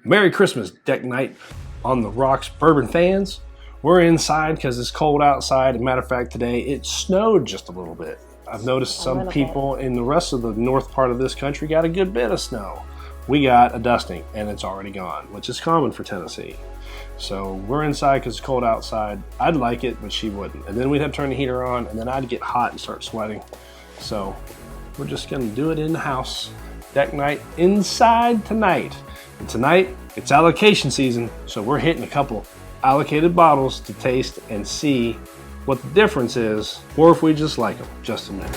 Merry Christmas, deck night on the rocks, bourbon fans. We're inside because it's cold outside. As a matter of fact, today it snowed just a little bit. I've noticed some people in the rest of the north part of this country got a good bit of snow. We got a dusting and it's already gone, which is common for Tennessee. So we're inside because it's cold outside. I'd like it, but she wouldn't. And then we'd have to turn the heater on and then I'd get hot and start sweating. So we're just gonna do it in the house. Deck night inside tonight. And tonight, it's allocation season, so we're hitting a couple allocated bottles to taste and see what the difference is, or if we just like them. Just a minute.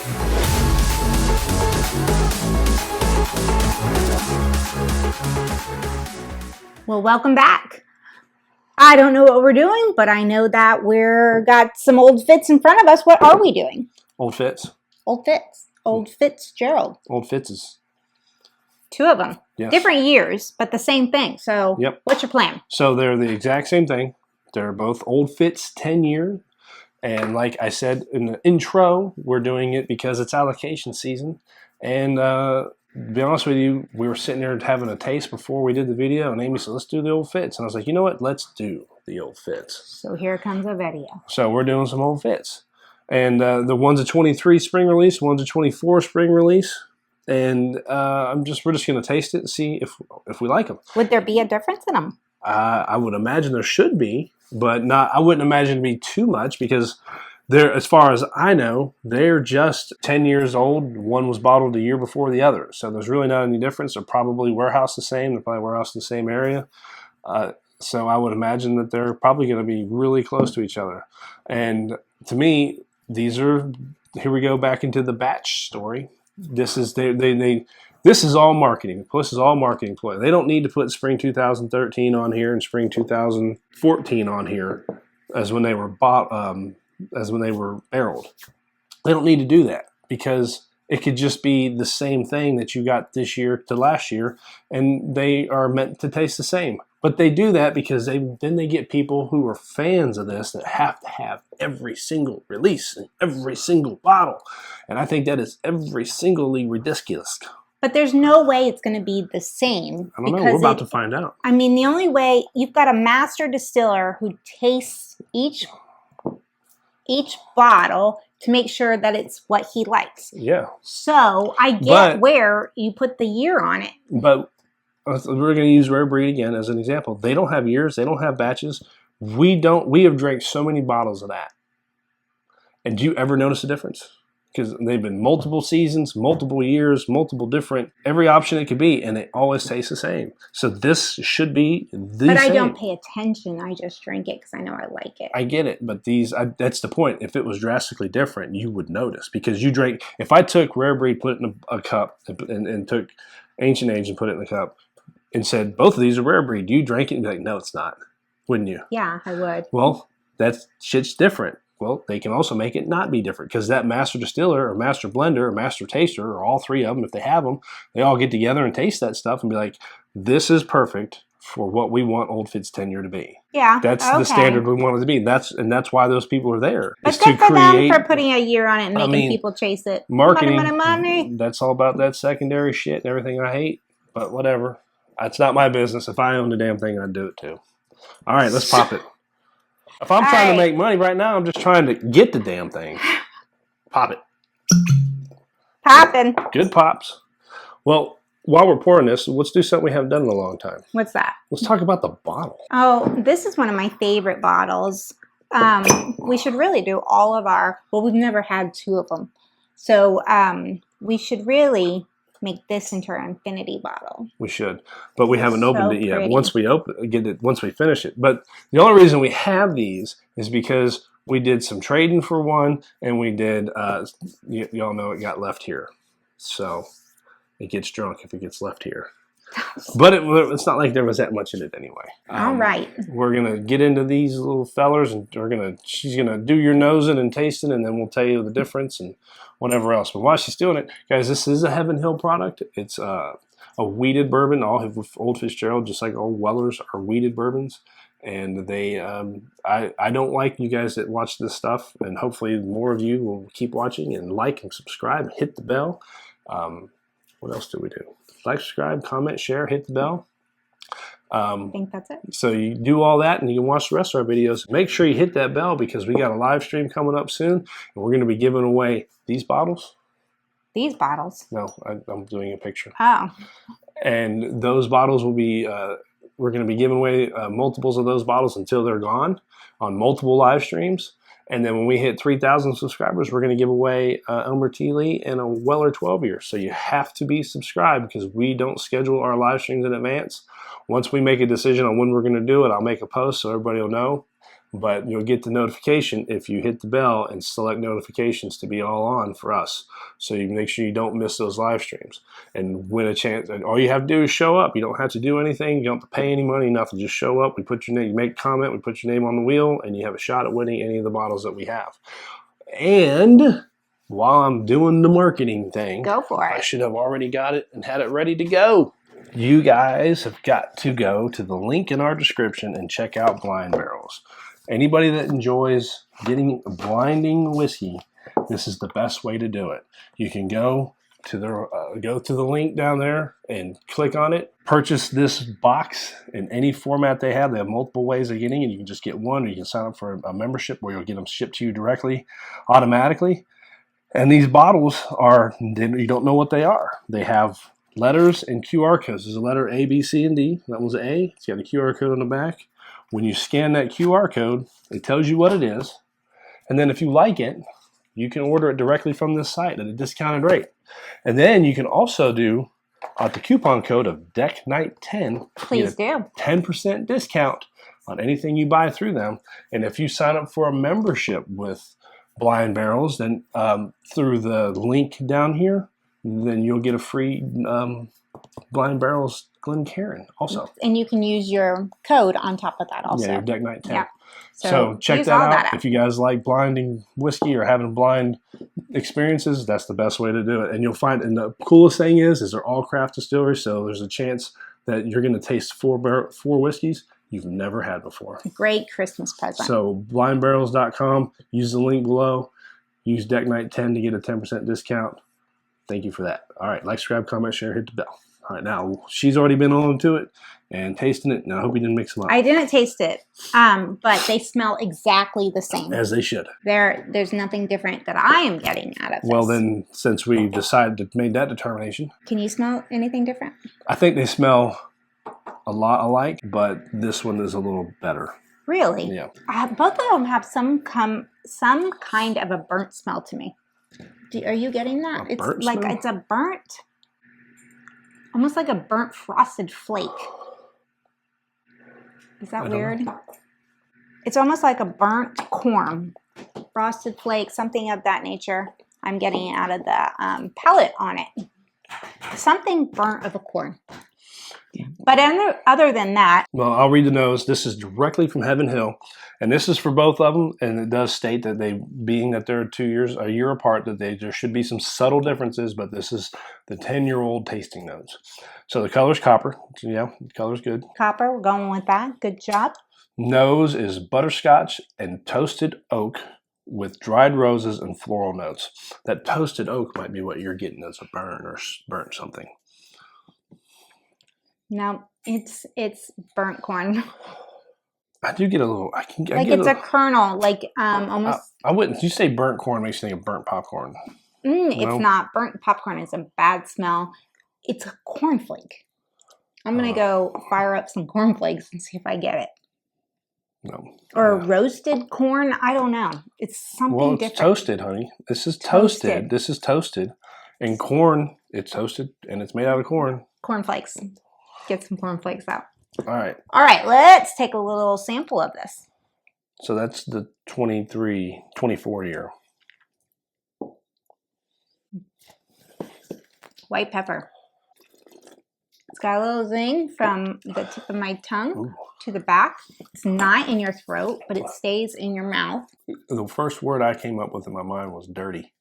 Well, welcome back. I don't know what we're doing, but I know that we're got some old Fitz in front of us. What are we doing? Old Fitz. Old Fitz. Old Fitzgerald. Old Fitz's. Two of them. Yes. Different years, but the same thing. So yep. What's your plan? So they're the exact same thing. They're both Old Fitz 10-year. And like I said in the intro, we're doing it because it's allocation season. And to be honest with you, we were sitting there having a taste before we did the video. And Amy said, let's do the Old Fitz. And I was like, you know what? Let's do the Old Fitz. So here comes a video. So we're doing some Old Fitz. And the one's a 23 spring release, one's a 24 spring release. And we're just going to taste it and see if we like them. Would there be a difference in them? I would imagine there should be, but not. I wouldn't imagine it to be too much because they're, as far as I know, they're just 10 years old. One was bottled a year before the other, so there's really not any difference. They're probably warehoused the same. They're probably warehoused in the same area. So I would imagine that they're probably going to be really close to each other. And to me, these are. Here we go back into the batch story. This is this is all marketing. This is all marketing ploy. They don't need to put spring 2013 on here and spring 2014 on here as when they were barreled. They don't need to do that because it could just be the same thing that you got this year to last year, and they are meant to taste the same. But they do that because then they get people who are fans of this that have to have every single release and every single bottle. And I think that is every singly ridiculous. But there's no way it's going to be the same. I don't know. We're about to find out. I mean, the only way, you've got a master distiller who tastes each bottle to make sure that it's what he likes. Yeah. So I get where you put the year on it. But we're going to use Rare Breed again as an example. They don't have years. They don't have batches. We have drank so many bottles of that. And do you ever notice a difference? Because they've been multiple seasons, multiple years, multiple different, every option it could be, and they always taste the same. So this should be the same. But I don't pay attention. I just drink it because I know I like it. I get it, but that's the point. If it was drastically different, you would notice. Because you drink, if I took Rare Breed, put it in a cup, and took Ancient Age and put it in the cup, and said, both of these are Rare Breed, you drank it and be like, no, it's not. Wouldn't you? Yeah, I would. Well, that shit's different. Well, they can also make it not be different because that master distiller or master blender or master taster or all three of them, if they have them, they all get together and taste that stuff and be like, this is perfect for what we want Old Fitz 10-year to be. Yeah, that's the standard we want it to be. That's why those people are there. But good for them for putting a year on it and making people chase it. Marketing, money. That's all about that secondary shit and everything I hate. But whatever. It's not my business. If I owned the damn thing, I'd do it too. All right, let's pop it. If I'm trying to make money right now, I'm just trying to get the damn thing. Pop it. Popping. Good pops. Well, while we're pouring this, let's do something we haven't done in a long time. What's that? Let's talk about the bottle. Oh, this is one of my favorite bottles. We should really do all of we've never had two of them. So we should really make this into our infinity bottle. We should, but we haven't opened it yet. Pretty. Once we finish it. But the only reason we have these is because we did some trading for one, and we did. Y'all know it got left here, so it gets drunk if it gets left here. But it's not like there was that much in it anyway. All right. We're gonna get into these little fellers, and she's gonna do your nosing and tasting, and then we'll tell you the difference and whatever else. But while she's doing it, guys, this is a Heaven Hill product. It's a wheated bourbon. All of Old Fitzgerald, just like Old Wellers, are wheated bourbons. And they, I don't like you guys that watch this stuff, and hopefully more of you will keep watching and like and subscribe and hit the bell. What else do we do? Like, subscribe, comment, share, hit the bell. I think that's it. So you do all that and you can watch the rest of our videos. Make sure you hit that bell because we got a live stream coming up soon. And we're going to be giving away these bottles. These bottles? No, I'm doing a picture. Oh. And those bottles will be, we're going to be giving away multiples of those bottles until they're gone on multiple live streams. And then when we hit 3,000 subscribers, we're going to give away Elmer T. Lee and a Weller 12-year. So you have to be subscribed because we don't schedule our live streams in advance. Once we make a decision on when we're going to do it, I'll make a post so everybody will know. But you'll get the notification if you hit the bell and select notifications to be all on for us. So you make sure you don't miss those live streams and win a chance. And all you have to do is show up. You don't have to do anything. You don't have to pay any money, nothing. Just show up. We put your name, you make a comment, we put your name on the wheel, and you have a shot at winning any of the bottles that we have. And while I'm doing the marketing thing, go for it. I should have already got it and had it ready to go. You guys have got to go to the link in our description and check out Blind Barrels. Anybody that enjoys getting blinding whiskey, this is the best way to do it. You can go to the link down there and click on it. Purchase this box in any format they have. They have multiple ways of getting it. You can just get one, or you can sign up for a membership where you'll get them shipped to you directly, automatically. And these bottles are, you don't know what they are. They have letters and QR codes. There's a letter A, B, C, and D. That one's A. It's got a QR code on the back. When you scan that QR code, it tells you what it is. And then if you like it, you can order it directly from this site at a discounted rate. And then you can also do the coupon code of DECKNIGHT10. Please do. 10% discount on anything you buy through them. And if you sign up for a membership with Blind Barrels, then through the link down here, then you'll get a free Blind Barrels Glencairn also. And you can use your code on top of that also. Yeah, your DECKNIGHT10. Yeah. So check that out. If you guys like blinding whiskey or having blind experiences, that's the best way to do it. And you'll find, and the coolest thing is they're all craft distilleries, so there's a chance that you're going to taste four whiskeys you've never had before. Great Christmas present. So blindbarrels.com, use the link below, use DECKNIGHT10 to get a 10% discount. Thank you for that. All right, like, subscribe, comment, share, hit the bell. All right, now she's already been on to it and tasting it. Now I hope you didn't mix them up. I didn't taste it, but they smell exactly the same. As they should. There's nothing different that I am getting out of this. Well, then, since we decided to make that determination. Can you smell anything different? I think they smell a lot alike, but this one is a little better. Really? Yeah. Both of them have some kind of a burnt smell to me. Are you getting that? It's like smell? It's a burnt, almost like a burnt frosted flake. Is that weird? It's almost like a burnt corn, frosted flake, something of that nature. I'm getting out of the pellet on it. Something burnt of a corn. But other than that. Well, I'll read the nose. This is directly from Heaven Hill. And this is for both of them. And it does state that being that they're a year apart, that there should be some subtle differences. But this is the 10-year-old tasting notes. So the color's copper. Yeah, the color's good. Copper, we're going with that. Good job. Nose is butterscotch and toasted oak with dried roses and floral notes. That toasted oak might be what you're getting as a burn or burnt something. No, it's burnt corn. I do get a little. It's a kernel, like almost. I wouldn't. You say burnt corn makes you think of burnt popcorn. It's not. Burnt popcorn is a bad smell. It's a cornflake. I'm gonna go fire up some cornflakes and see if I get it. No. Or roasted corn. I don't know. It's something different. It's toasted, honey. This is toasted. This is toasted, and corn. It's toasted and it's made out of corn. Cornflakes. Get some cornflakes out. All right. All right, let's take a little sample of this. So that's the 24 year. White pepper. It's got a little zing from the tip of my tongue to the back. It's not in your throat, but it stays in your mouth. The first word I came up with in my mind was dirty.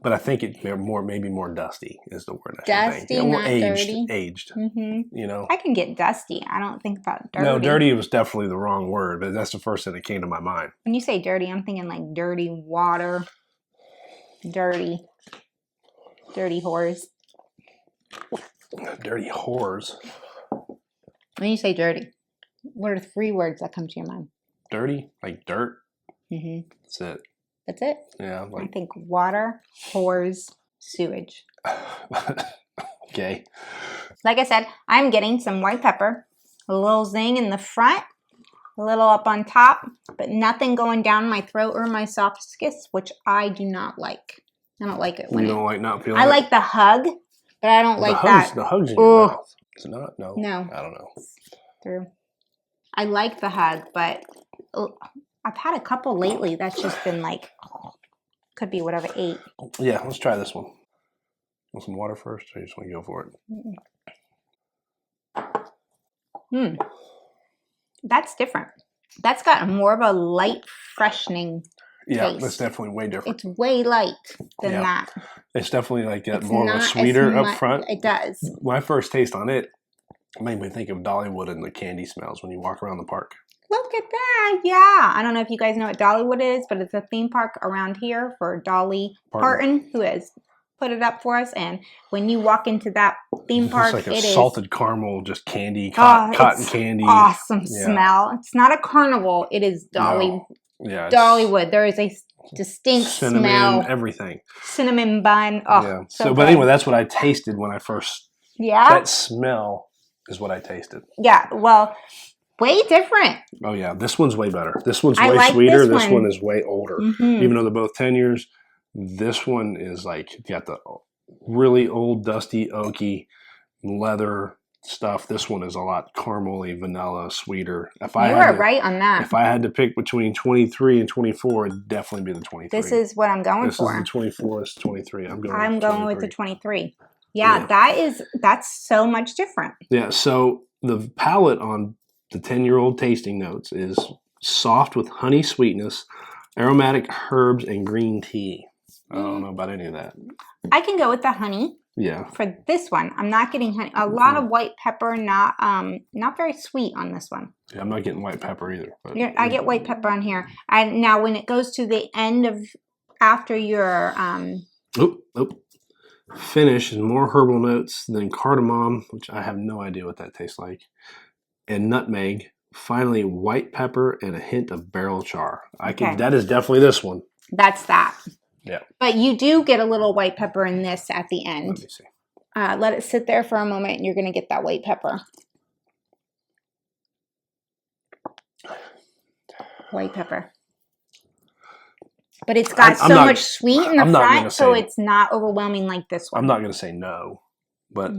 But I think maybe more dusty is the word. Dusty, not dirty. Aged. Mm-hmm. You know. I can get dusty. I don't think about dirty. No, dirty was definitely the wrong word, but that's the first thing that came to my mind. When you say dirty, I'm thinking like dirty water, dirty whores. Dirty whores. When you say dirty, what are 3 words that come to your mind? Dirty, like dirt. Mm-hmm. That's it. That's it? Yeah. I think water, whores, sewage. Okay. Like I said, I'm getting some white pepper, a little zing in the front, a little up on top, but nothing going down my throat or my esophagus, which I do not like. I don't like it when you don't like not feeling. I like the hug, but I don't like that. The hugs in your mouth. Is it not? No. No. I don't know. Through. I like the hug, but I've had a couple lately that's just been like, could be whatever 8. Yeah, let's try this one. Want some water first, or you just want to go for it? That's different. That's got more of a light, freshening taste. That's definitely way different. It's way light than that. It's definitely like more of a sweeter up front. It does. My first taste on it made me think of Dollywood and the candy smells when you walk around the park. Look at that. Yeah. I don't know if you guys know what Dollywood is, but it's a theme park around here for Dolly Parton, who has put it up for us. And when you walk into that theme park, it's like a salted caramel, just candy, cotton candy. Awesome smell. It's not a carnival. It is Dollywood. There is a distinct smell. Everything. Cinnamon bun. Oh, yeah. But anyway, that's what I tasted when I first. Yeah. That smell is what I tasted. Yeah. Well, way different. Oh yeah, this one's way better. This one's way sweeter. This one is way older. Mm-hmm. Even though they're both 10 years, this one is like got the really old, dusty, oaky leather stuff. This one is a lot caramely, vanilla, sweeter. You are right on that. If I had to pick between 23 and 24, it'd definitely be the 23. This is what I'm going for. This is the 24. This is 23. I'm going with the 23. Yeah, that's so much different. Yeah. So the palate on the 10-year-old tasting notes is soft with honey sweetness, aromatic herbs, and green tea. I don't know about any of that. I can go with the honey. Yeah. For this one, I'm not getting honey. A lot of white pepper, not very sweet on this one. Yeah, I'm not getting white pepper either. But I get white pepper on here. And now when it goes to the end of after your finish is more herbal notes than cardamom, which I have no idea what that tastes like, and nutmeg. Finally, white pepper and a hint of barrel char. That is definitely this one. That's that. Yeah. But you do get a little white pepper in this at the end. Let me see. Let it sit there for a moment, and you're going to get that white pepper. White pepper. But it's got much sweet in the front, so it's not overwhelming like this one. I'm not going to say no, but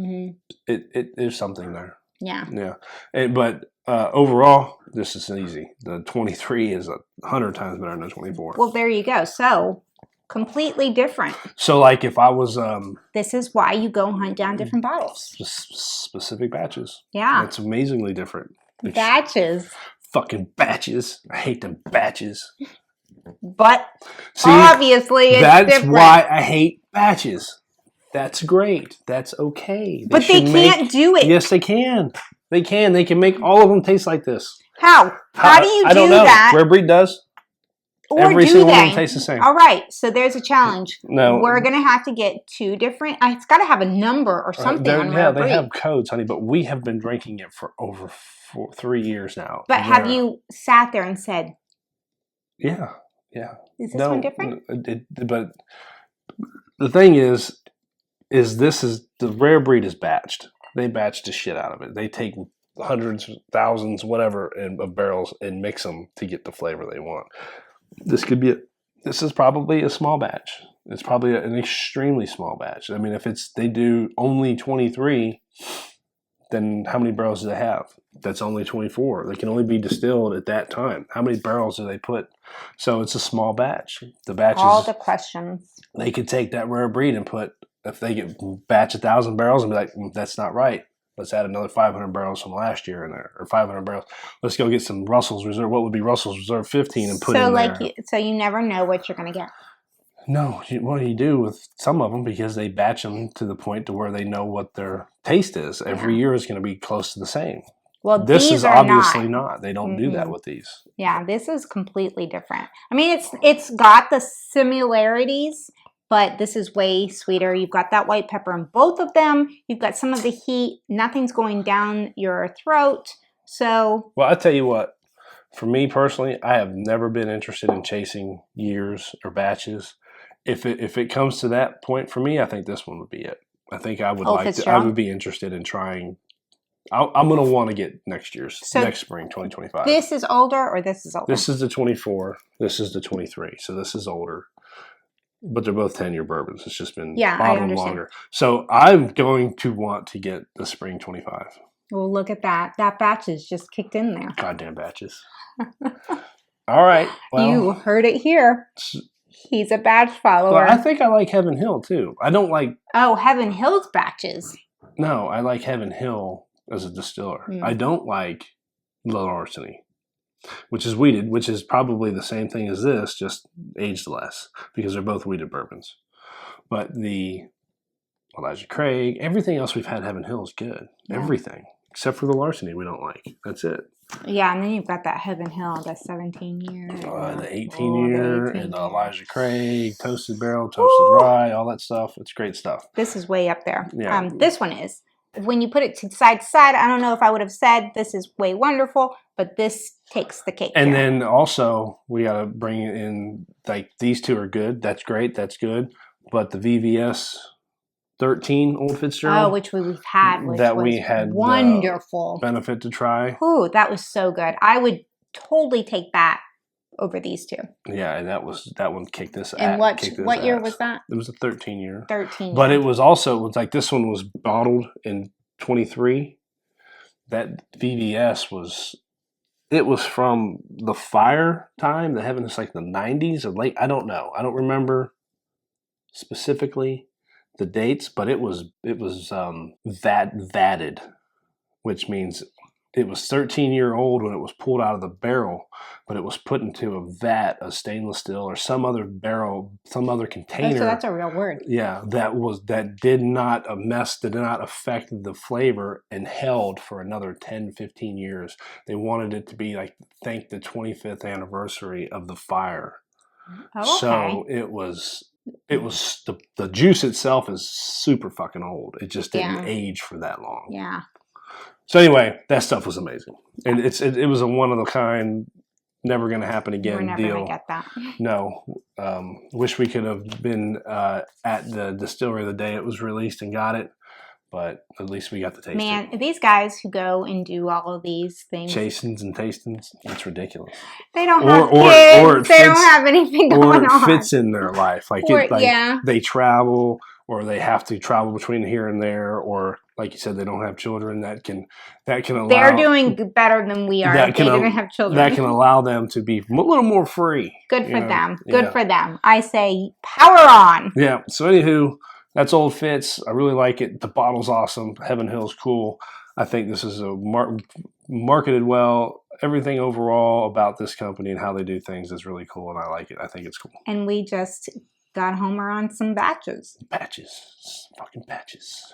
it is something there. Yeah. Yeah. But overall, this is easy. The 23 is 100 times better than the 24. Well, there you go. So completely different. So like if I was... this is why you go hunt down different bottles. Specific batches. Yeah. It's amazingly different. Batches. Fucking batches. I hate them batches. But obviously it's that's different. Why I hate batches. That's great. That's okay. But they can't do it. Yes, they can. They can. They can make all of them taste like this. How? How do you do that? I don't know. Rare breed does. Or every single one of them tastes the same. All right. So there's a challenge. No. We're going to have to get 2 different. It's got to have a number or something on Rare Breed. They have codes, honey, but we have been drinking it for over 3 years now. But have you sat there and said, yeah. Is this one different? But the thing is the Rare Breed is batched. They batch the shit out of it. They take hundreds, thousands, whatever of barrels and mix them to get the flavor they want. This is probably a small batch. It's probably an extremely small batch. I mean, if they do only 23, then how many barrels do they have? That's only 24. They can only be distilled at that time. How many barrels do they put? So it's a small batch. The batches. All the questions. They could take that Rare Breed and put, if they get batch 1,000 barrels and be like, that's not right. Let's add another 500 barrels from last year in there, or 500 barrels. Let's go get some Russell's Reserve. What would be Russell's Reserve 15 and put in there? So you never know what you're going to get. No, what do you do with some of them, because they batch them to the point to where they know what their taste is. Every year is going to be close to the same. Well, this is obviously not. They don't do that with these. Yeah, this is completely different. I mean, it's got the similarities but this is way sweeter. You've got that white pepper in both of them. You've got some of the heat. Nothing's going down your throat. So, well, I tell you what. For me personally, I have never been interested in chasing years or batches. If it comes to that point for me, I think this one would be it. I think I would I would be interested in trying. I'm going to want to get next spring, 2025. This is older or this is older? This is the 24. This is the 23. So this is older. But they're both 10-year bourbons. It's just been bottled longer. So I'm going to want to get the spring 25. Well, look at that. That batch is just kicked in there. Goddamn batches. All right. Well, you heard it here. He's a batch follower. Well, I think I like Heaven Hill too. I don't like... Oh, Heaven Hill's batches. No, I like Heaven Hill as a distiller. I don't like the Larceny, which is wheated, which is probably the same thing as this, just aged less, because they're both wheated bourbons. But the Elijah Craig, everything else we've had Heaven Hill is good. Yeah. Everything. Except for the Larceny we don't like. That's it. Yeah, and then you've got that Heaven Hill, the 17-year. The 18-year, and the Elijah Craig, toasted barrel, toasted rye, all that stuff. It's great stuff. This is way up there. Yeah. This one is. When you put it to side, I don't know if I would have said this is way wonderful, but this takes the cake. And then also, we got to bring in, like, these two are good. That's great. That's good. But the VVS 13 Old Fitzgerald. Oh, which we've had. We had wonderful. Benefit to try. Ooh, that was so good. I would totally take that over these two. Yeah, and that one kicked this ass. And what year was that? It was a 13-year. 13. But it was also like this one was bottled in 23. That VVS was from the fire time, the heaven is like the 90s or late. I don't know. I don't remember specifically the dates, but it was vatted, which means it was 13-year-old when it was pulled out of the barrel, but it was put into a vat of stainless steel or some other barrel, some other container. Oh, so that's a real word. Yeah, that did not affect the flavor and held for another 10, 15 years. They wanted it to be like, thank the 25th anniversary of the fire. Oh, okay. So it was the juice itself is super fucking old. It just didn't age for that long. Yeah. So anyway, that stuff was amazing, and it was a one of a kind, never going to happen again. We're never deal. Gonna get that. No, wish we could have been at the distillery the day it was released and got it, but at least we got to taste it. Man, these guys who go and do all of these things, chastings and tastings, it's ridiculous. They don't have kids. They don't have anything going on. Or it fits in their life, they travel, or they have to travel between here and there, or like you said, they don't have children. That can allow. They're doing better than we are. They didn't have children. That can allow them to be a little more free. Good for them. Good for them. I say power on. Yeah. So anywho, that's Old Fitz. I really like it. The bottle's awesome. Heaven Hill's cool. I think this is marketed well. Everything overall about this company and how they do things is really cool, and I like it. I think it's cool. And we just got Homer on some batches. Fucking batches.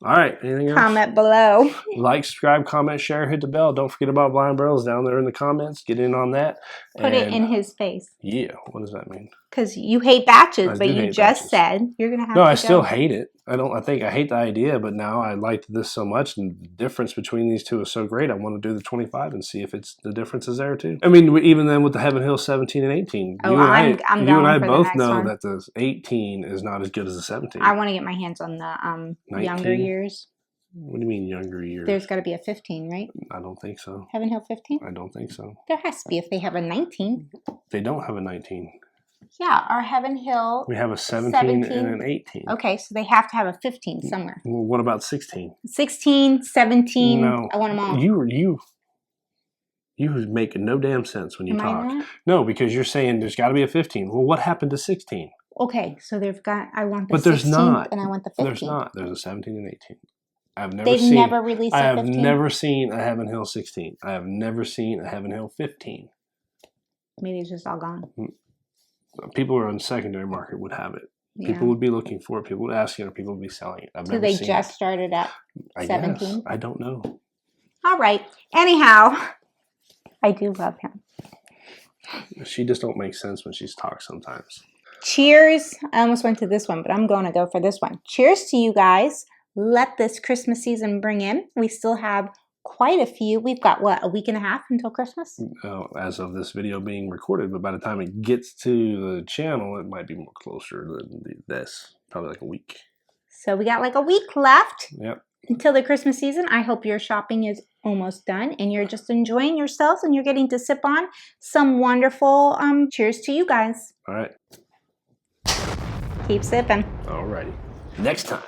All right. Anything else? Comment below. Like, subscribe, comment, share, hit the bell. Don't forget about Blind Barrels down there in the comments. Get in on that. Put it in his face. Yeah. What does that mean? Because you hate batches, but you just said you're going to have to. No, I still hate it. I think I hate the idea, but now I liked this so much, and the difference between these two is so great. I want to do the 25 and see if the difference is there too. I mean, even then with the Heaven Hill 17 and 18, you and I both know that the 18 is not as good as the 17. I want to get my hands on the younger years. What do you mean younger years? There's got to be a 15, right? I don't think so. Heaven Hill 15? I don't think so. There has to be if they have a 19. They don't have a 19. Yeah, our Heaven Hill. We have a 17 and an 18. Okay, so they have to have a 15 somewhere. Well, what about 16? 16, 17. No. I want them all. You make no damn sense when you talk. No, because you're saying there's got to be a 15. Well, what happened to 16? Okay, so I want the 16th, but there's not. And I want the 15th. There's not. There's a 17 and 18. They've never released a 15? I have never seen a Heaven Hill 16. I have never seen a Heaven Hill 15. Maybe it's just all gone. People who are on the secondary market would have it. Yeah. People would be looking for it. People would ask it, or people would be selling it. So they just started at 17? I don't know. All right. Anyhow, I do love him. She just don't make sense when she's talks sometimes. Cheers. I almost went to this one, but I'm going to go for this one. Cheers to you guys. Let this Christmas season bring in. We still have quite a few. We've got, what, a week and a half until Christmas? As of this video being recorded, but by the time it gets to the channel, it might be more closer than this. Probably like a week. So we got like a week left. Yep. Until the Christmas season. I hope your shopping is almost done and you're just enjoying yourselves and you're getting to sip on some wonderful cheers to you guys. All right. Keep sipping. All righty. Next time.